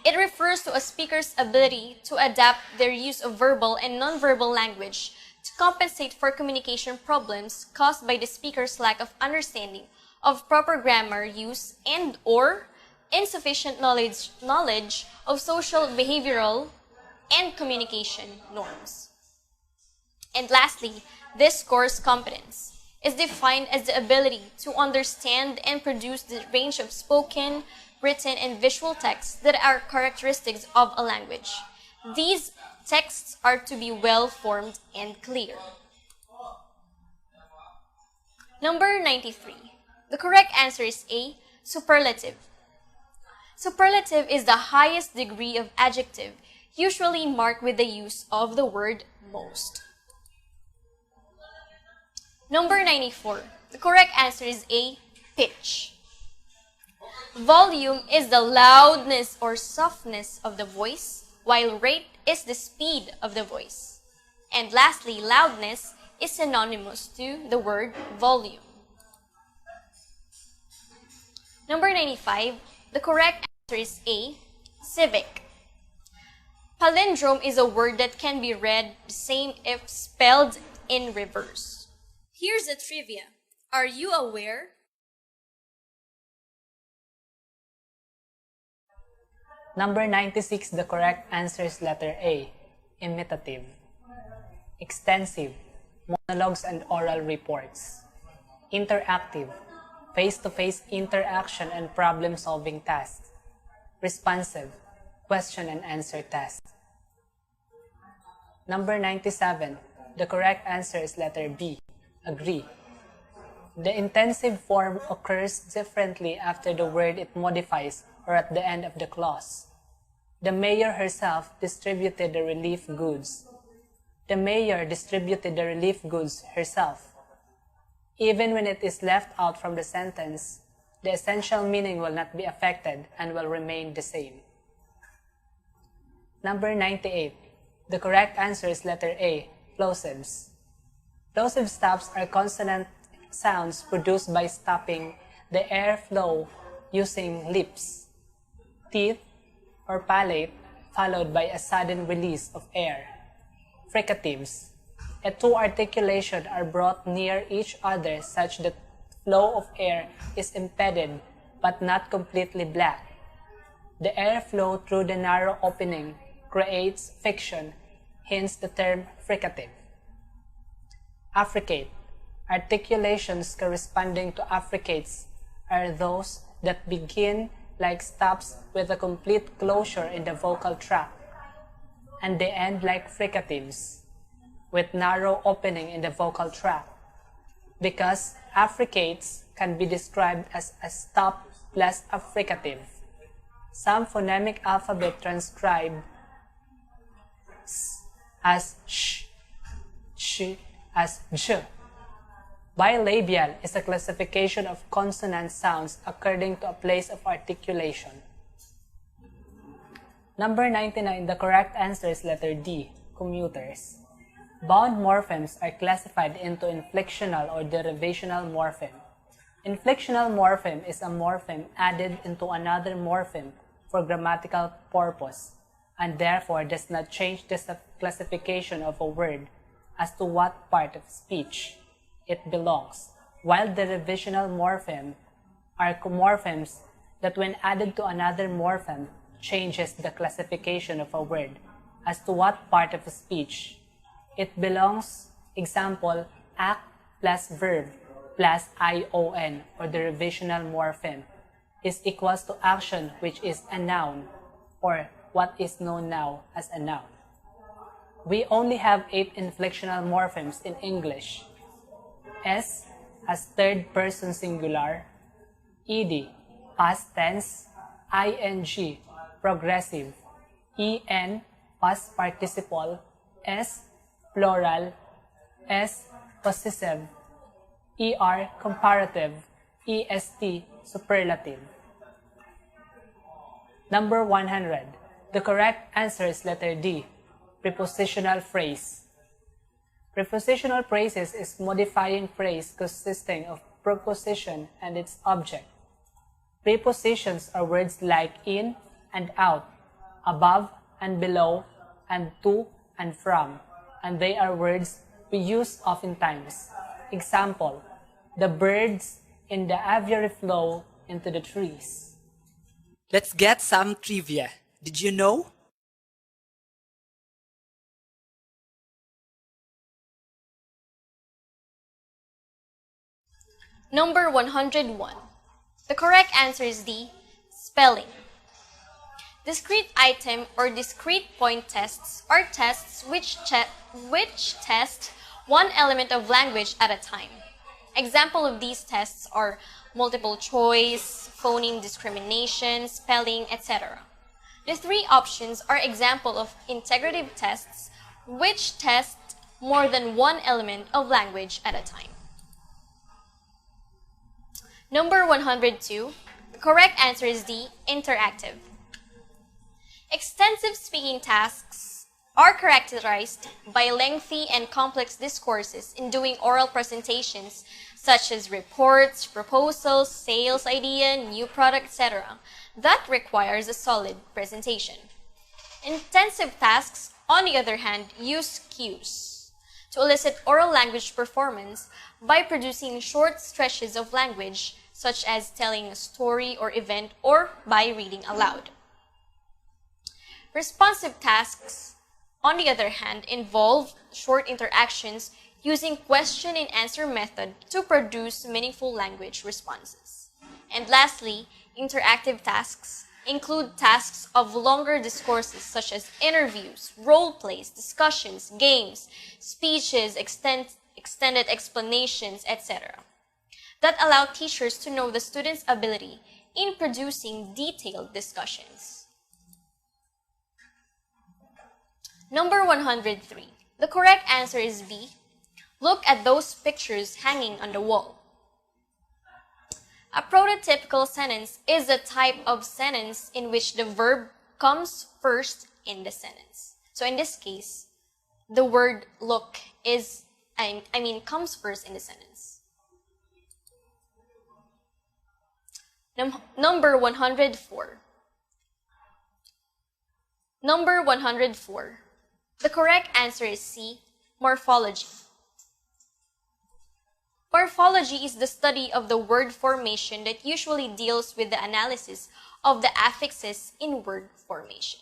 It refers to a speaker's ability to adapt their use of verbal and nonverbal language to compensate for communication problems caused by the speaker's lack of understanding of proper grammar use and/or insufficient knowledge of social, behavioral, and communication norms. And lastly, discourse competence is defined as the ability to understand and produce the range of spoken, written, and visual texts that are characteristics of a language. These texts are to be well-formed and clear. Number 93. The correct answer is A, superlative. Superlative is the highest degree of adjective, usually marked with the use of the word most. Number 94. The correct answer is A, pitch. Volume is the loudness or softness of the voice, while rate is the speed of the voice. And lastly, loudness is synonymous to the word volume. Number 95. The correct answer is A, civic. Palindrome is a word that can be read the same if spelled in reverse. Here's a trivia. Are you aware? Number 96, the correct answer is letter A, imitative. Extensive, monologues and oral reports. Interactive, face-to-face interaction and problem-solving tasks. Responsive, question and answer tasks. Number 97, the correct answer is letter B, agree. The intensive form occurs differently after the word it modifies or at the end of the clause. The mayor herself distributed the relief goods. The mayor distributed the relief goods herself. Even when it is left out from the sentence, the essential meaning will not be affected and will remain the same. Number 98. The correct answer is letter A, plosives. Plosive stops are consonant sounds produced by stopping the airflow using lips, teeth, or palate, followed by a sudden release of air. Fricatives. Two articulations are brought near each other such that flow of air is impeded but not completely blocked. The airflow through the narrow opening creates friction, hence the term fricative. Affricate. Articulations corresponding to affricates are those that begin like stops with a complete closure in the vocal tract, and they end like fricatives, with narrow opening in the vocal tract, because affricates can be described as a stop plus a fricative. Some phonemic alphabet transcribe s as sh, sh as j. Bilabial is a classification of consonant sounds according to a place of articulation. Number 99, the correct answer is letter D, commuters. Bound morphemes are classified into inflectional or derivational morpheme. Inflectional morpheme is a morpheme added into another morpheme for grammatical purpose, and therefore does not change the classification of a word as to what part of speech it belongs, while derivational morpheme are morphemes that when added to another morpheme changes the classification of a word as to what part of speech it belongs. Example, act plus verb plus ion or derivational morpheme is equals to action, which is a noun, or what is known now as a noun. We only have 8 inflectional morphemes in English. S as third person singular, ed past tense, ing progressive, en past participle, S, plural, S, possessive, ER, comparative, EST, superlative. Number 100. The correct answer is letter D, prepositional phrase. Prepositional phrases is modifying phrase consisting of preposition and its object. Prepositions are words like in and out, above and below, and to and from, and they are words we use oftentimes. Example, the birds in the aviary flow into the trees. Let's get some trivia. Did you know? Number 101. The correct answer is D, spelling. Discrete item or discrete point tests are tests which test one element of language at a time. Example of these tests are multiple choice, phoneme discrimination, spelling, etc. The three options are example of integrative tests which test more than one element of language at a time. Number 102. The correct answer is D, interactive. Extensive speaking tasks are characterized by lengthy and complex discourses in doing oral presentations such as reports, proposals, sales idea, new product, etc. that requires a solid presentation. Intensive tasks, on the other hand, use cues to elicit oral language performance by producing short stretches of language such as telling a story or event or by reading aloud. Responsive tasks, on the other hand, involve short interactions using question and answer method to produce meaningful language responses. And lastly, interactive tasks include tasks of longer discourses such as interviews, role plays, discussions, games, speeches, extended explanations, etc. that allow teachers to know the student's ability in producing detailed discussions. Number 103. The correct answer is B. Look at those pictures hanging on the wall. A prototypical sentence is a type of sentence in which the verb comes first in the sentence. So in this case, the word look comes first in the sentence. Number 104. Number 104. The correct answer is C, morphology. Morphology is the study of the word formation that usually deals with the analysis of the affixes in word formation.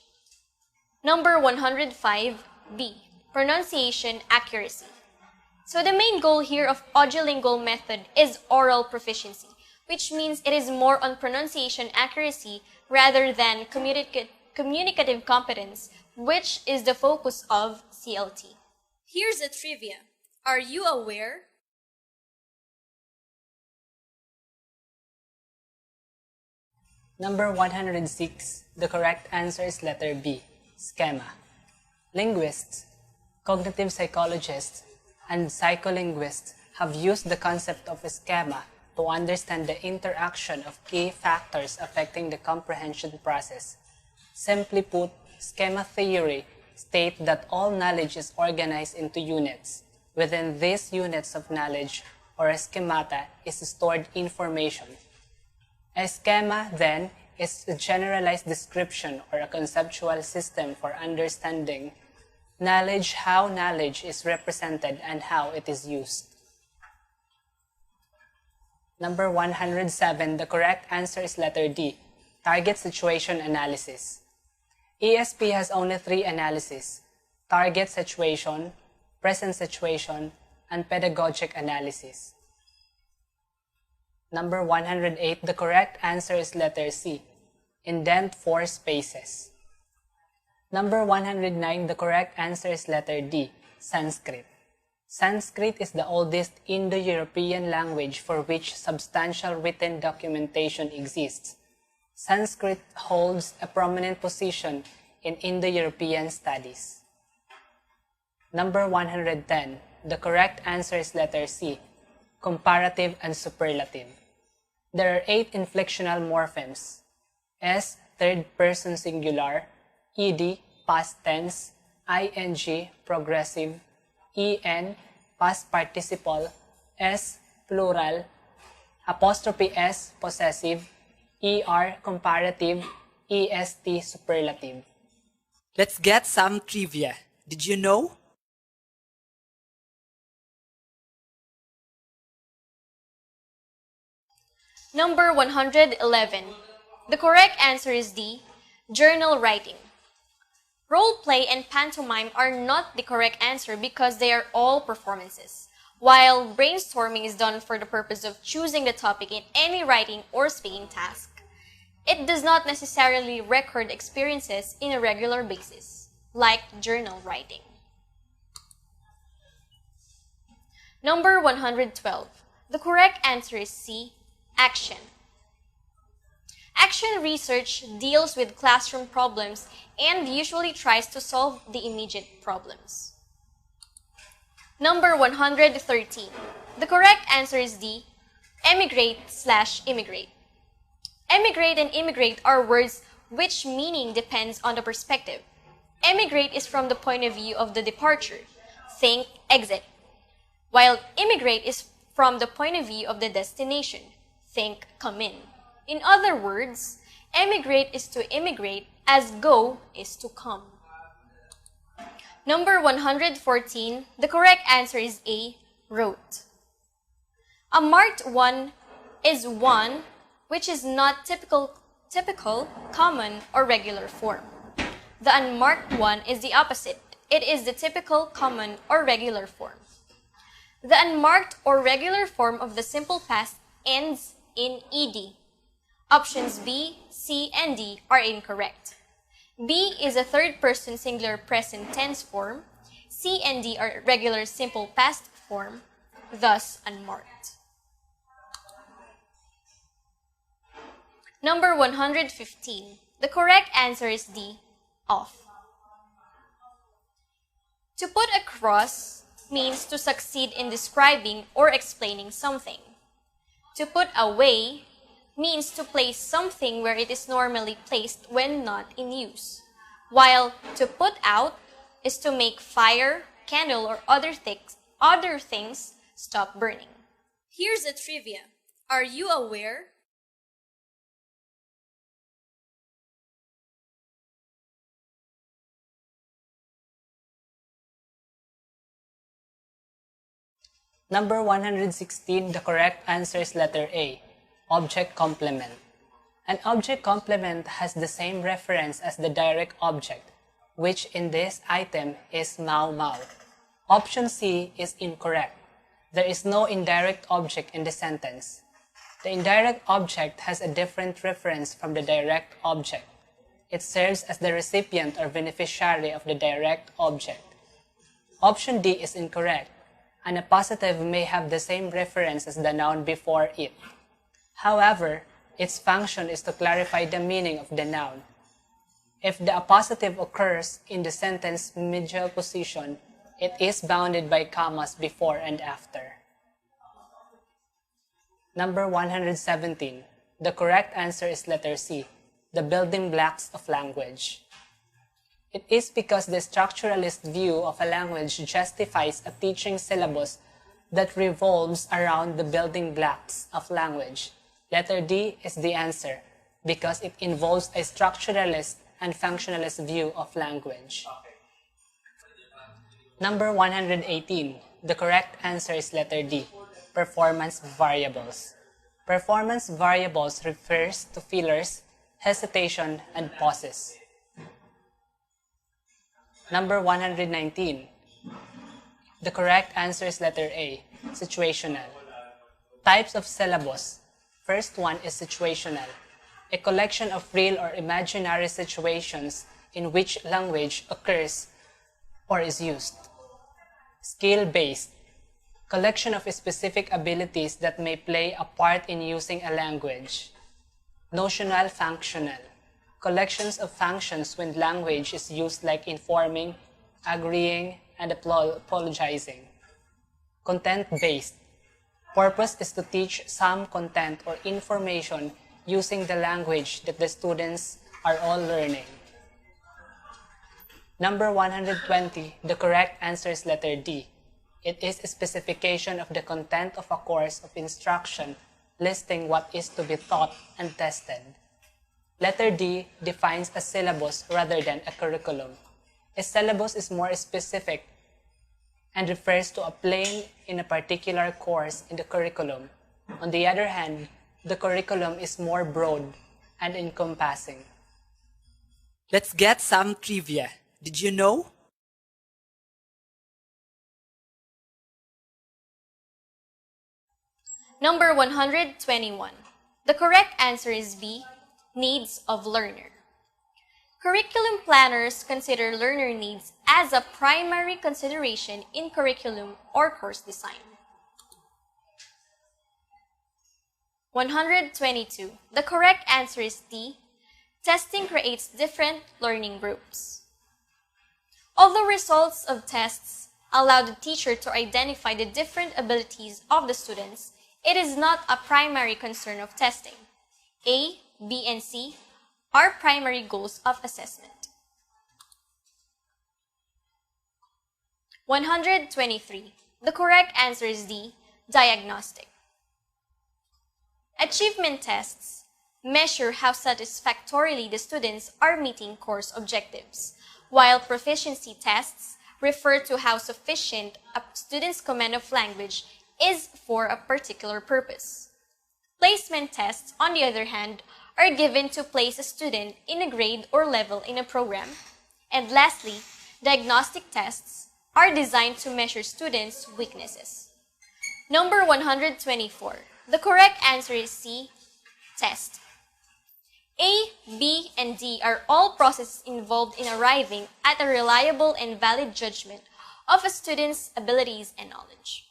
Number 105, B, pronunciation accuracy. So the main goal here of audiolingual method is oral proficiency, which means it is more on pronunciation accuracy rather than communicative competence, which is the focus of CLT. Here's a trivia. Are you aware? Number 106. The correct answer is letter B, schema. Linguists, cognitive psychologists, and psycholinguists have used the concept of a schema to understand the interaction of key factors affecting the comprehension process. Simply put, schema theory states that all knowledge is organized into units. Within these units of knowledge, or a schemata, is stored information. A schema, then, is a generalized description or a conceptual system for understanding knowledge, how knowledge is represented, and how it is used. Number 107, the correct answer is letter D, target situation analysis. ESP has only three analyses: target situation, present situation, and pedagogic analysis. Number 108, the correct answer is letter C, indent four spaces. Number 109, the correct answer is letter D, Sanskrit. Sanskrit is the oldest Indo-European language for which substantial written documentation exists. Sanskrit holds a prominent position in Indo-European studies. Number 110. The correct answer is letter C, comparative and superlative. There are 8 inflectional morphemes: S, third person singular; ed, past tense; ing, progressive; en, past participle; s, plural; apostrophe s, possessive; er, comparative; est, superlative. Let's get some trivia. Did you know? Number 111. The correct answer is D, journal writing. Role play and pantomime are not the correct answer because they are all performances, while brainstorming is done for the purpose of choosing the topic in any writing or speaking task. It does not necessarily record experiences in a regular basis, like journal writing. Number 112. The correct answer is C, action. Action research deals with classroom problems and usually tries to solve the immediate problems. Number 113. The correct answer is D, emigrate/immigrate. Emigrate and immigrate are words which meaning depends on the perspective. Emigrate is from the point of view of the departure, think exit, while immigrate is from the point of view of the destination, think come in. In other words, emigrate is to immigrate as go is to come. Number 114, the correct answer is A, wrote. A marked one is one which is not typical, common, or regular form. The unmarked one is the opposite. It is the typical, common, or regular form. The unmarked or regular form of the simple past ends in ed. Options B, C, and D are incorrect. B is a third-person singular present tense form. C and D are regular simple past form, thus unmarked. Number 115. The correct answer is D, off. To put across means to succeed in describing or explaining something. To put away means to place something where it is normally placed when not in use, while to put out is to make fire, candle, or other things stop burning. Here's a trivia. Are you aware? Number 116, the correct answer is letter A, object complement. An object complement has the same reference as the direct object, which in this item is mau mau. Option C is incorrect. There is no indirect object in the sentence. The indirect object has a different reference from the direct object. It serves as the recipient or beneficiary of the direct object. Option D is incorrect. An appositive may have the same reference as the noun before it. However, its function is to clarify the meaning of the noun. If the appositive occurs in the sentence medial position, it is bounded by commas before and after. Number 117. The correct answer is letter C, the building blocks of language. It is because the structuralist view of a language justifies a teaching syllabus that revolves around the building blocks of language. Letter D is the answer because it involves a structuralist and functionalist view of language. Number 118. The correct answer is letter D, performance variables. Performance variables refers to fillers, hesitation, and pauses. Number 119. The correct answer is letter A, situational. Types of syllabus. First one is situational, a collection of real or imaginary situations in which language occurs or is used. Skill-based, collection of specific abilities that may play a part in using a language. Notional functional, collections of functions when language is used like informing, agreeing, and apologizing. Content-based. Purpose is to teach some content or information using the language that the students are all learning. Number 120, the correct answer is letter D. It is a specification of the content of a course of instruction listing what is to be taught and tested. Letter D defines a syllabus rather than a curriculum. A syllabus is more specific and refers to a plane in a particular course in the curriculum. On the other hand, the curriculum is more broad and encompassing. Let's get some trivia. Did you know? Number 121. The correct answer is B, needs of learner. Curriculum planners consider learner needs as a primary consideration in curriculum or course design. 122. The correct answer is D, testing creates different learning groups. Although results of tests allow the teacher to identify the different abilities of the students, it is not a primary concern of testing. A, B, and C are primary goals of assessment. 123. The correct answer is D, diagnostic. Achievement tests measure how satisfactorily the students are meeting course objectives, while proficiency tests refer to how sufficient a student's command of language is for a particular purpose. Placement tests, on the other hand, are given to place a student in a grade or level in a program. And lastly, diagnostic tests are designed to measure students' weaknesses. Number 124. The correct answer is C, test. A, B, and D are all processes involved in arriving at a reliable and valid judgment of a student's abilities and knowledge.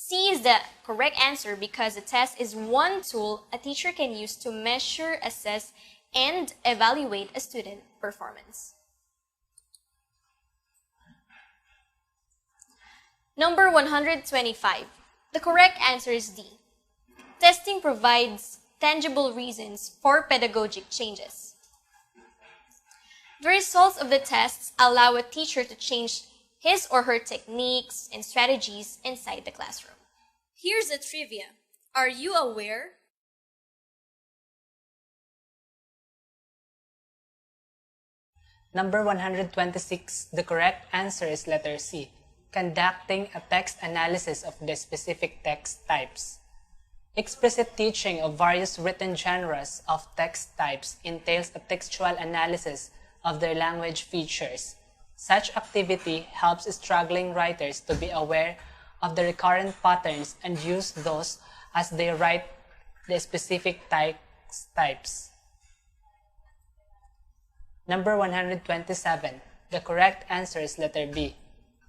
C is the correct answer because the test is one tool a teacher can use to measure, assess, and evaluate a student performance. Number 125. The correct answer is D. Testing provides tangible reasons for pedagogic changes. The results of the tests allow a teacher to change his or her techniques and strategies inside the classroom. Here's a trivia. Are you aware? Number 126, the correct answer is letter C, conducting a text analysis of the specific text types. Explicit teaching of various written genres of text types entails a textual analysis of their language features. Such activity helps struggling writers to be aware of the recurrent patterns and use those as they write the specific text types. Number 127. The correct answer is letter B,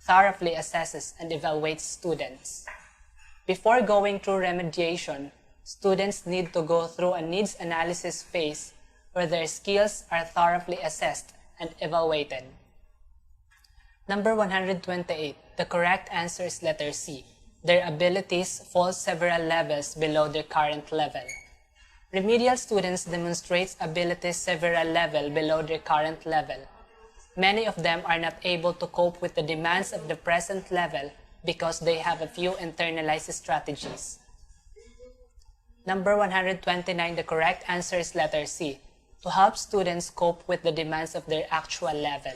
thoroughly assesses and evaluates students. Before going through remediation, students need to go through a needs analysis phase where their skills are thoroughly assessed and evaluated. Number 128. The correct answer is letter C. Their abilities fall several levels below their current level. Remedial students demonstrate abilities several levels below their current level. Many of them are not able to cope with the demands of the present level because they have a few internalized strategies. Number 129, the correct answer is letter C, to help students cope with the demands of their actual level.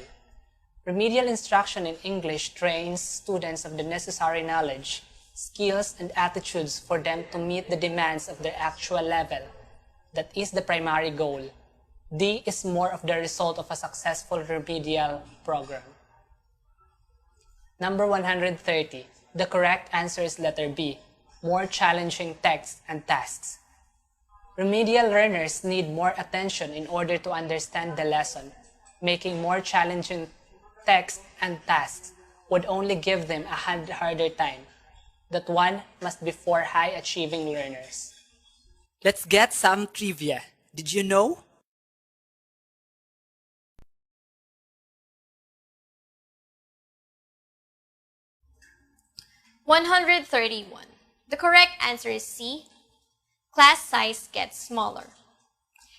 Remedial instruction in English trains students of the necessary knowledge, skills, and attitudes for them to meet the demands of their actual level. That is the primary goal. D is more of the result of a successful remedial program. Number 130. The correct answer is letter B, more challenging texts and tasks. Remedial learners need more attention in order to understand the lesson. Making more challenging texts and tasks would only give them a harder time. That one must be for high-achieving learners. Let's get some trivia. Did you know? 131. The correct answer is C. Class size gets smaller.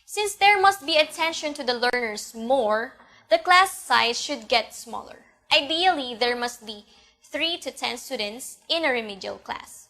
Since there must be attention to the learners more, the class size should get smaller. Ideally, there must be 3 to 10 students in a remedial class.